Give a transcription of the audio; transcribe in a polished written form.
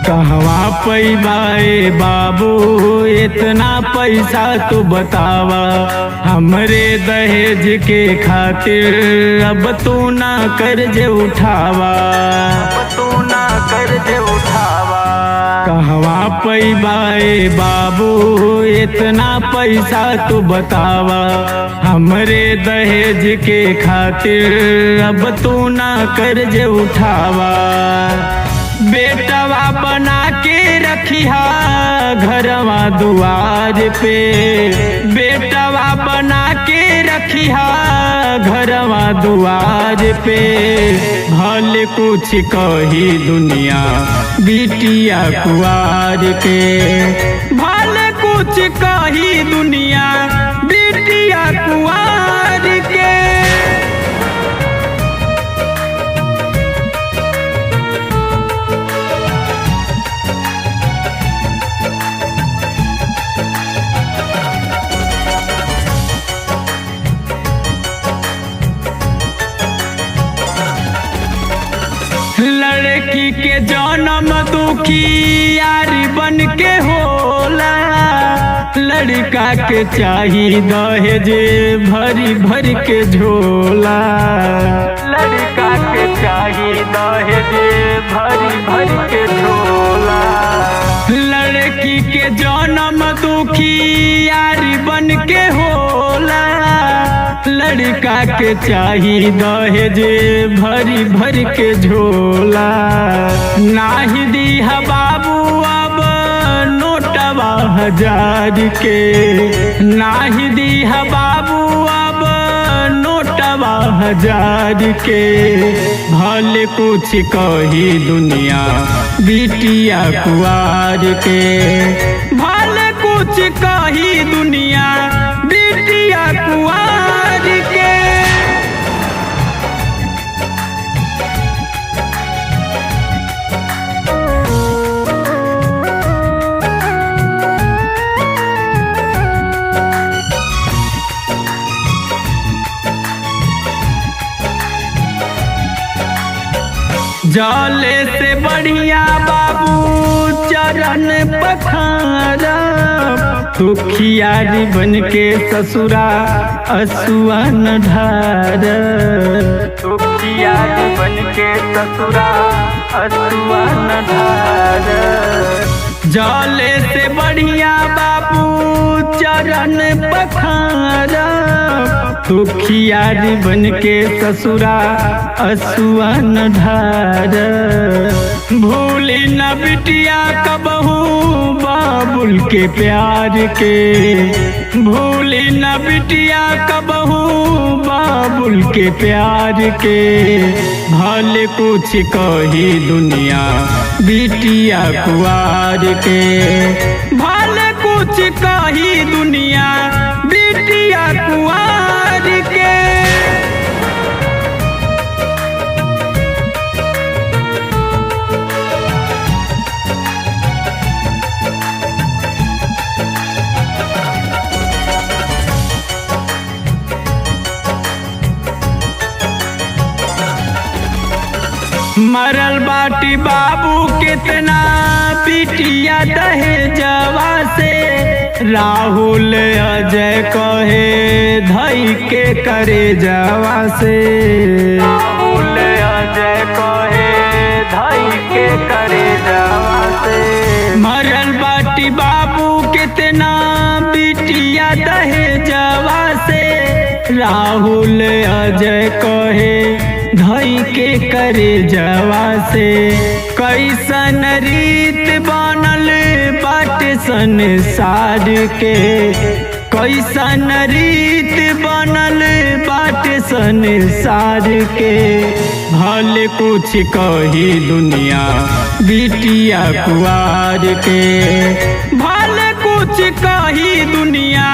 कहवा पैबाए बाबू इतना पैसा तू बतावा, हमरे दहेज के खातिर अब तू ना कर्ज उठावा, कहवा पैबाए बाबू इतना पैसा तू बतावा, हमरे दहेज के खातिर अब तू ना कर्ज उठावा। बेटवा बना के रखिया घरवा दुआर पे, बेटवा बना के रखिया घरवा दुआर पे, भले कुछ कही दुनिया बिटिया कुआर के, भले कुछ कही दुनिया बिटिया कुआर के। लड़की के जन्म दुखी यारी बन के होला, लड़का के चाही दहेज भरी भर के झोला, लड़का के चाही दहेज भरी भर के झोला। लड़की के जन्म दुखी यारी बन के होला, लड़का के चाही दहेज भरी भर के झोला। नाही दीहा बाबू अब नोटवा 1000 के, नाही दीहा बाबू अब नोटवा 1000 के, भले कुछ कही दुनिया बिटिया कुआर के, भले कुछ कही दुनिया बिटिया कुआर के। जाले से बढ़िया बाबू चरण पखारा, दुखियारी बन के ससुरा असुआ न ढार, दुखियारी बन के ससुरा असुआ न ढार। जाले से बढ़िया बाबू चरण पखारा, दुखियारी बन के ससुरा असुआ न ढार। भूली न बिटिया कबहू बाबुल के प्यार के, भूली न बिटिया कबहू बाबुल के प्यार के, भले कुछ कही दुनिया बिटिया कुआर के, भले कुछ कही दुनिया बिटिया कुआर के। मरल बाटी बाबू कितना बिटिया दहेजवा से, राहुल अजय कहे धई के करे जवा से, राहुल अजय कहे धई के करे जवा से। मरल बाटी बाबू कितना बिटिया दहेजवा से, राहुल अजय कहे धई के करे जवा से। कैसन रीत बनल बाट संसार के, कैसन रीत बनल बाट संसार के, भले कुछ कही दुनिया बिटिया कुआर के, भले कुछ कही दुनिया